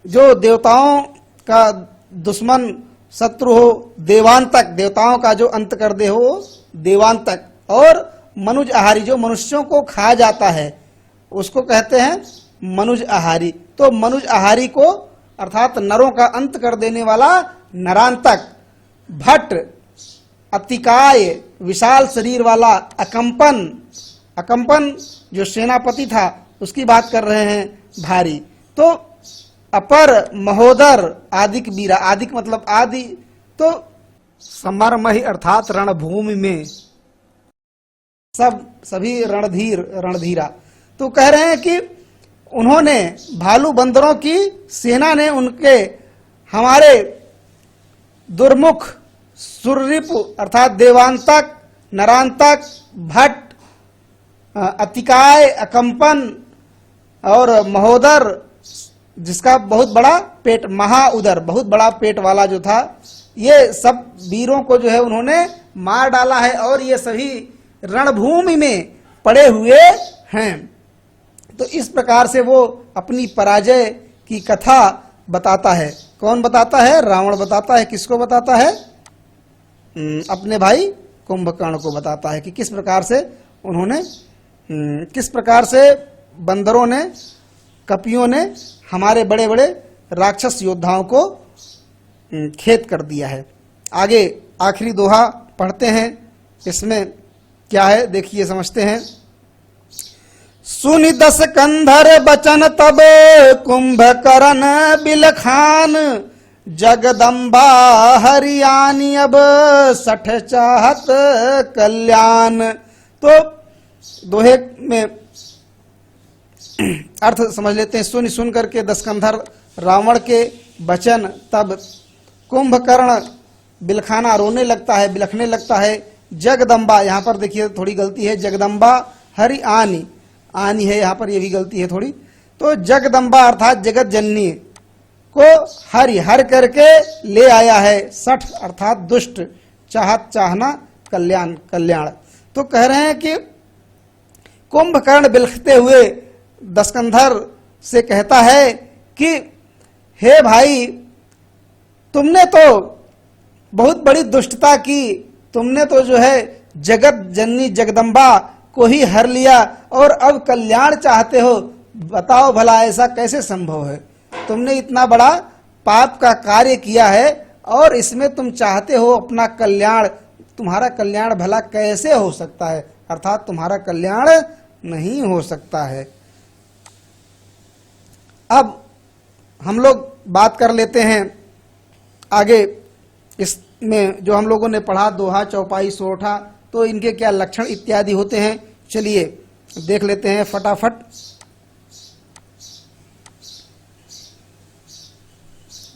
जो देवताओं का दुश्मन शत्रु हो, देवांतक, देवताओं का जो अंत कर दे हो, देवांतक। और मनुज आहारी, जो मनुष्यों को खा जाता है उसको कहते हैं मनुज आहारी। तो मनुज आहारी को अर्थात नरों का अंत कर देने वाला नरांतक। भट्ट, अतिकाय, विशाल शरीर वाला। अकंपन जो सेनापति था उसकी बात कर रहे हैं, भारी। तो अपर, महोदर, आदिक बीरा, आदिक मतलब आदि, तो समरमहि अर्थात रणभूमि में सभी रणधीरा। तो कह रहे हैं कि उन्होंने, भालू बंदरों की सेना ने उनके, हमारे दुर्मुख, सुररिपु अर्थात देवांतक, नरांतक, भट्ट, अतिकाय, अकंपन और महोदर जिसका बहुत बड़ा पेट, महाउदर बहुत बड़ा पेट वाला जो था, ये सब वीरों को जो है उन्होंने मार डाला है और ये सभी रणभूमि में पड़े हुए हैं। तो इस प्रकार से वो अपनी पराजय की कथा बताता है। कौन बताता है? रावण बताता है। किसको बताता है? अपने भाई कुंभकर्ण को बताता है कि किस प्रकार से उन्होंने, किस प्रकार से बंदरों ने, कपियों ने हमारे बड़े बड़े राक्षस योद्धाओं को खेत कर दिया है। आगे आखिरी दोहा पढ़ते हैं, इसमें क्या है देखिए, समझते हैं। सुनि दस कंधर बचन तब कुंभकर्ण बिलखान, जगदम्बा हरियाणी अब सठ चाहत कल्याण। तो दोहे में अर्थ समझ लेते हैं। सुन करके दसकंधर रावण के वचन तब कुंभकर्ण बिलखाना, रोने लगता है, बिलखने लगता है। जगदम्बा, यहाँ पर देखिए थोड़ी गलती है, जगदम्बा हरि आनी, आनी है यहाँ पर, ये भी गलती है थोड़ी। तो जगदम्बा अर्थात जगत जननी को हर करके ले आया है। सठ अर्थात दुष्ट, चाहत चाहना, कल्याण। तो कह रहे हैं कि कुंभकर्ण बिलखते हुए दसकंधर से कहता है कि हे भाई, तुमने तो बहुत बड़ी दुष्टता की, तुमने तो जो है जगत जननी जगदम्बा को ही हर लिया और अब कल्याण चाहते हो। बताओ भला ऐसा कैसे संभव है? तुमने इतना बड़ा पाप का कार्य किया है और इसमें तुम चाहते हो अपना कल्याण। तुम्हारा कल्याण भला कैसे हो सकता है? अर्थात तुम्हारा कल्याण नहीं हो सकता है। अब हम लोग बात कर लेते हैं आगे, इसमें जो हम लोगों ने पढ़ा दोहा, चौपाई, सोठा, तो इनके क्या लक्षण इत्यादि होते हैं, चलिए देख लेते हैं फटाफट।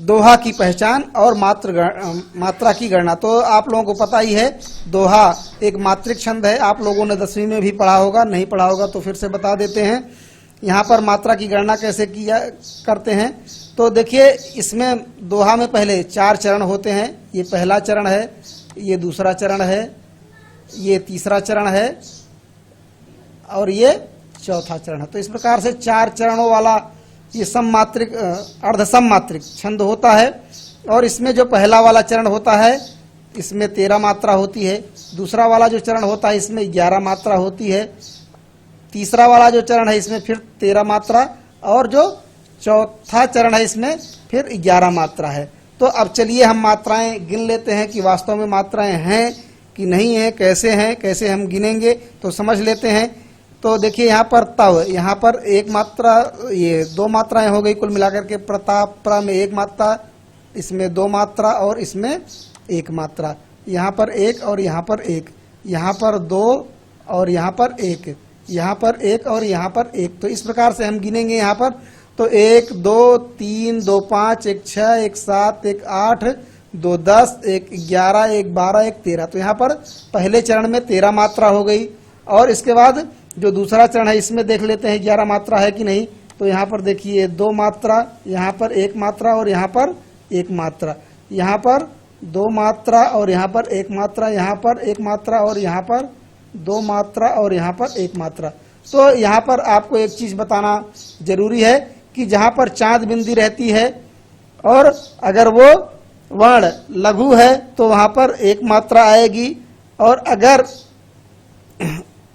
दोहा की पहचान और मात्रा की गणना। तो आप लोगों को पता ही है, दोहा एक मात्रिक छंद है। आप लोगों ने 10वीं में भी पढ़ा होगा, नहीं पढ़ा होगा तो फिर से बता देते हैं। यहाँ पर मात्रा की गणना कैसे किया करते हैं, तो देखिए इसमें दोहा में पहले 4 चरण होते हैं। ये पहला चरण है, ये दूसरा चरण है, ये तीसरा चरण है और ये चौथा चरण है। तो इस प्रकार से 4 चरणों वाला ये सममात्रिक, अर्ध सममात्रिक छंद होता है। और इसमें जो पहला वाला चरण होता है इसमें 13 मात्रा होती है, दूसरा वाला जो चरण होता है इसमें 11 मात्रा होती है, तीसरा वाला जो चरण है इसमें फिर 13 मात्रा, और जो चौथा चरण है इसमें फिर 11 मात्रा है। तो अब चलिए हम मात्राएं गिन लेते हैं कि वास्तव में मात्राएं हैं कि नहीं है, कैसे हम गिनेंगे तो समझ लेते हैं। तो देखिए यहाँ पर तव, यहाँ पर एक मात्रा, ये 2 मात्राएं हो गई कुल मिलाकर के। प्रताप, प्र में 1 मात्रा, इसमें 2 मात्रा और इसमें 1 मात्रा, यहाँ पर 1 और यहाँ पर 1, यहाँ पर 2 और यहाँ पर 1, यहाँ पर 1 और यहाँ पर 1। तो इस प्रकार से हम गिनेंगे यहाँ पर। तो 1 2 3 2 5 1 6 1 7 1 8 2 10 1 11 1 12 1 13। तो यहाँ पर पहले चरण में 13 मात्रा हो गई। और इसके बाद जो दूसरा चरण है इसमें देख लेते हैं 11 मात्रा है कि नहीं। तो यहाँ पर देखिए 2 मात्रा, यहाँ पर 1 मात्रा और यहाँ पर 1 मात्रा, यहाँ पर 2 मात्रा और यहाँ पर 1 मात्रा, यहाँ पर 1 मात्रा और यहाँ पर 2 मात्रा और यहाँ पर 1 मात्रा। तो यहाँ पर आपको एक चीज बताना जरूरी है कि जहाँ पर चांद बिंदी रहती है और अगर वो वर्ण लघु है तो वहाँ पर 1 मात्रा आएगी, और अगर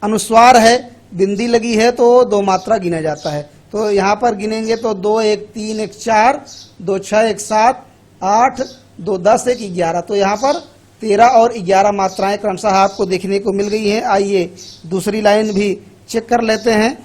अनुस्वार है, बिंदी लगी है, तो 2 मात्रा गिना जाता है। तो यहाँ पर गिनेंगे तो 2 1 3 1 4 2 6 1 7 8 2 10 1 11। तो यहाँ पर 13 और 11 मात्राएं क्रमशः आपको देखने को मिल गई हैं। आइए दूसरी लाइन भी चेक कर लेते हैं।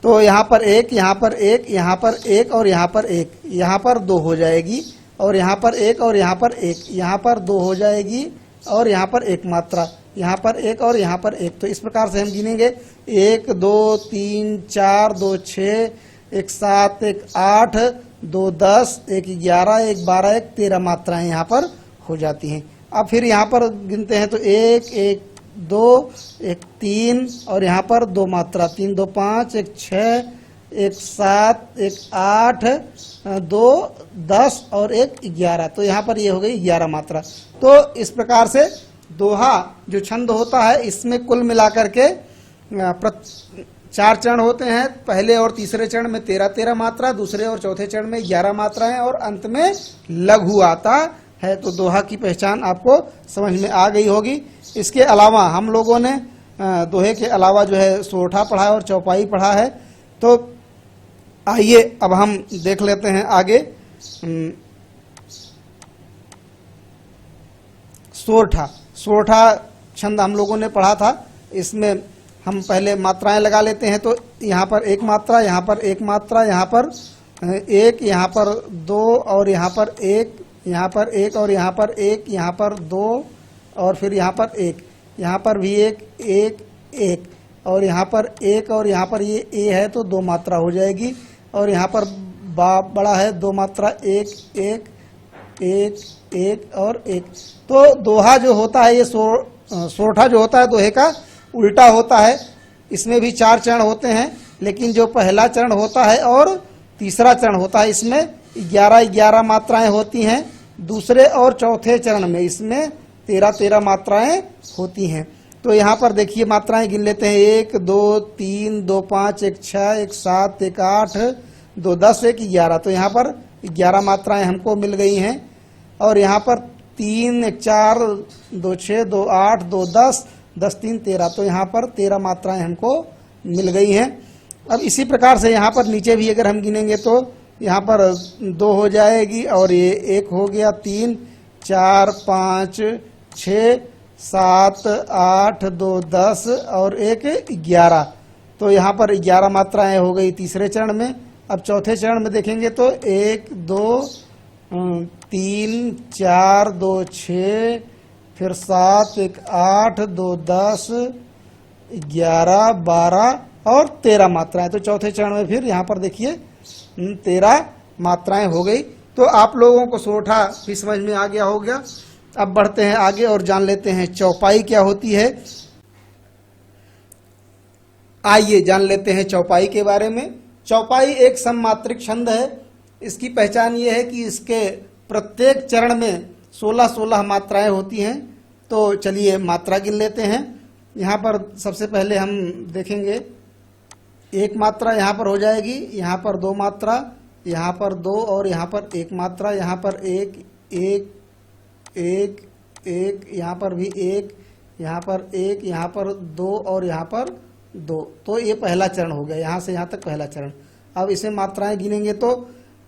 तो यहाँ पर 1, यहाँ पर 1, यहाँ पर 1 और यहाँ पर 1, यहाँ पर 2 हो जाएगी, और यहाँ पर 1 और यहाँ पर 1, यहाँ पर 2 हो जाएगी, और यहाँ पर 1 मात्रा, यहाँ पर 1 और यहाँ पर 1। तो इस प्रकार से हम गिनेंगे 1 2 3 4 2 6 1 7 1 8 2 10 1 11 1 12 1 13 मात्राएं यहाँ पर हो जाती हैं। अब फिर यहाँ पर गिनते हैं तो 1 1 2 1 3 और यहाँ पर 2 मात्रा, 3 2 5 1 6 1 7 1 8 2 10 और 1 11। तो यहाँ पर ये हो गई 11 मात्रा। तो इस प्रकार से दोहा जो छंद होता है इसमें कुल मिलाकर के 4 चरण होते हैं। पहले और तीसरे चरण में 13 मात्रा, दूसरे और चौथे चरण में 11 मात्राएं, और अंत में लघु आता है। तो दोहा की पहचान आपको समझ में आ गई होगी। इसके अलावा हम लोगों ने दोहे के अलावा जो है सोरठा पढ़ा है और चौपाई पढ़ा है। तो आइए अब हम देख लेते हैं आगे सोरठा छंद हम लोगों ने पढ़ा था। इसमें हम पहले मात्राएं लगा लेते हैं। तो यहाँ पर 1 मात्रा, यहाँ पर 1 मात्रा, यहाँ पर 1, यहाँ पर 2 और यहाँ पर 1, यहाँ पर 1 और यहाँ पर 1, यहाँ पर 2 और फिर यहाँ पर 1, यहाँ पर भी 1 1 1 और यहाँ पर 1 और यहाँ पर ये ए है तो 2 मात्रा हो जाएगी, और यहाँ पर बड़ा है 2 मात्रा, 1 1 1 1 और 1। तो दोहा जो होता है ये सोरठा जो होता है दोहे का उल्टा होता है। इसमें भी 4 चरण होते हैं, लेकिन जो पहला चरण होता है और तीसरा चरण होता है इसमें 11 मात्राएं होती हैं। दूसरे और चौथे चरण में इसमें 13 मात्राएं होती हैं। तो यहाँ पर देखिए मात्राएं गिन लेते हैं। 1 2 3 2 5 1 6 1 7 1 8 2 10 1 11। तो यहाँ पर 11 मात्राएं हमको मिल गई हैं, और यहाँ पर 3 1 4 2 6 2 8 2 10 10 3 13। तो यहाँ पर 13 मात्राएं हमको मिल गई हैं। अब इसी प्रकार से यहाँ पर नीचे भी अगर हम गिनेंगे तो यहाँ पर 2 हो जाएगी, और ये 1 हो गया, 3 4 5 6 7 8 2 10 और 1 11। तो यहाँ पर 11 मात्राएं हो गई तीसरे चरण में। अब चौथे चरण में देखेंगे तो 1 2 3 4 2 6 फिर 7 1 8 2 10 11 12 और 13 मात्राएं। तो चौथे चरण में फिर यहाँ पर देखिए 13 मात्राएं हो गई। तो आप लोगों को सोरठा भी समझ में आ गया होगा। अब बढ़ते हैं आगे और जान लेते हैं चौपाई क्या होती है। आइए जान लेते हैं चौपाई के बारे में। चौपाई एक सममात्रिक छंद है। इसकी पहचान ये है कि इसके प्रत्येक चरण में 16 मात्राएं होती हैं। तो चलिए मात्रा गिन लेते हैं। यहाँ पर सबसे पहले हम देखेंगे 1 मात्रा यहाँ पर हो जाएगी, यहाँ पर 2 मात्रा, यहाँ पर 2 और यहाँ पर 1 मात्रा, यहाँ पर 1 1 1 1, यहाँ पर भी 1, यहाँ पर 1, यहाँ पर 2 और यहाँ पर 2। तो ये पहला चरण हो गया, यहाँ से यहाँ तक पहला चरण। अब इसे मात्राएं गिनेंगे तो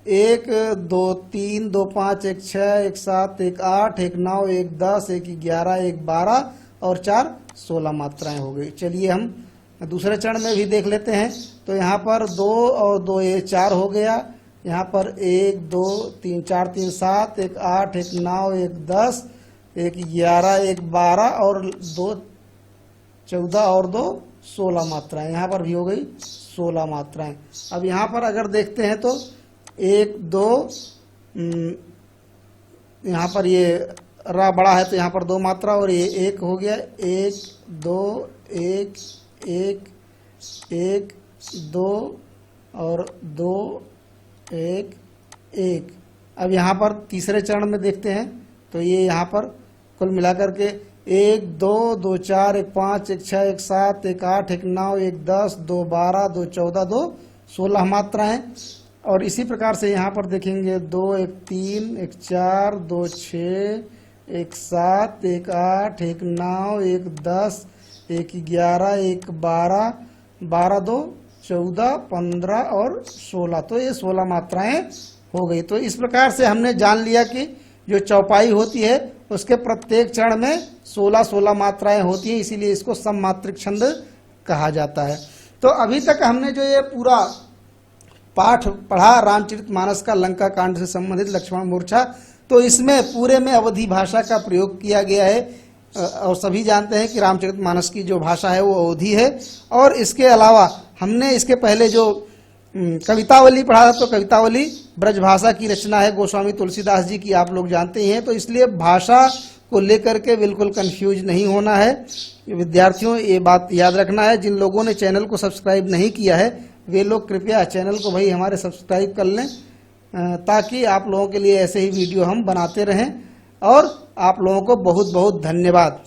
1 2 3 2 5 1 6 1 7 1 8 1 9 1 10 1 11 1 12 और 4 16 मात्राएं हो गई। चलिए हम दूसरे चरण में भी देख लेते हैं। तो यहाँ पर 2 और 2 ये 4 हो गया। यहाँ पर 1 2 3 4 3 7 1 8 1 9 1 10 1 11 1 12 और 2 14 और 2 16 मात्राएं, यहाँ पर भी हो गई 16 मात्राएं। अब यहाँ पर अगर देखते हैं तो 1 2 यहाँ पर ये रा बड़ा है तो यहाँ पर 2 मात्रा और ये 1 हो गया। 1 2 1 1 1 2 और 2 1 1। अब यहाँ पर तीसरे चरण में देखते हैं तो ये यहाँ पर कुल मिलाकर के 1 2 2 4 1 5 1 6 1 7 1 8 1 9 1 10 2 12 2 14 2 16 मात्राएं। और इसी प्रकार से यहाँ पर देखेंगे 2 1 3 1 4 2 6 1 7 1 8 1 9 1 10 1 11 1 12 12 2 14 15 और 16। तो ये 16 मात्राएं हो गई। तो इस प्रकार से हमने जान लिया कि जो चौपाई होती है उसके प्रत्येक चरण में 16-16 मात्राएं होती हैं, इसीलिए इसको सममात्रिक छंद कहा जाता है। तो अभी तक हमने जो ये पूरा पाठ पढ़ा रामचरितमानस का लंका कांड से संबंधित लक्ष्मण मूर्छा, तो इसमें पूरे में अवधी भाषा का प्रयोग किया गया है। और सभी जानते हैं कि रामचरितमानस की जो भाषा है वो अवधी है। और इसके अलावा हमने इसके पहले जो कवितावली पढ़ा था, तो कवितावली ब्रजभाषा की रचना है गोस्वामी तुलसीदास जी की, आप लोग जानते ही हैं। तो इसलिए भाषा को लेकर के बिल्कुल कंफ्यूज नहीं होना है विद्यार्थियों, ये बात याद रखना है। जिन लोगों ने चैनल को सब्सक्राइब नहीं किया है वे लोग कृपया चैनल को भाई हमारे सब्सक्राइब कर लें, ताकि आप लोगों के लिए ऐसे ही वीडियो हम बनाते रहें। और आप लोगों को बहुत बहुत धन्यवाद।